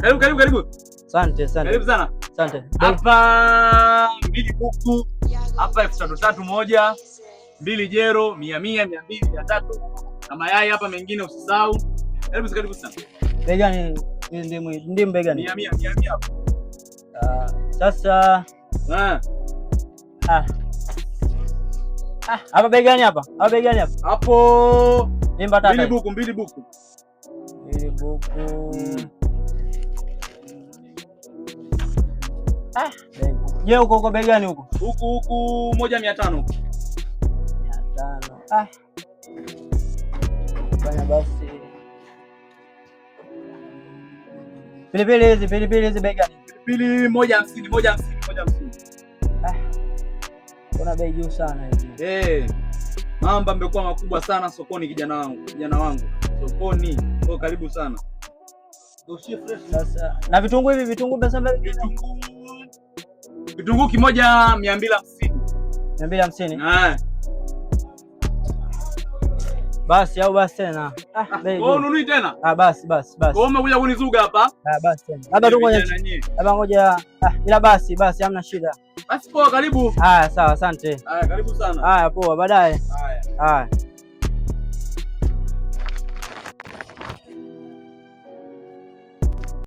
Karibu. Asante. Karibu sana. Asante. Hapa 2 buku. Hapa 3,300 moja. 2 jero, 100, 200, 300. Na mayai hapa mengine usisahau. Karibu sana. Bei gani? Ndimu bei gani? 100 hapa. Sasa hapa bei gani hapa? Hapo Nimba tata. 2 buku. 2 buku. Je, huko bei gani huko? Huku 1,500 huko. 500. Bana basi. Pilipili hizi bei gani? Pilipili 150. Kuna bei juu sana hizi. Mambo yamekuwa makubwa sana sokoni kijana wangu. Sokoni. Kwa karibu sana. Doshie fresh sasa. Na vitunguu pesa ngapi? Vitunguu kimoja 250. 250. Basi tena. Bei. Wewe ununui tena? Basi. Wewe umekuja kunizuga hapa? Basi tena. Labda tu ngoja. Ila basi hamna shida. Basi poa, karibu. Sawa, asante. Karibu sana. Poa, baadaye. Haya.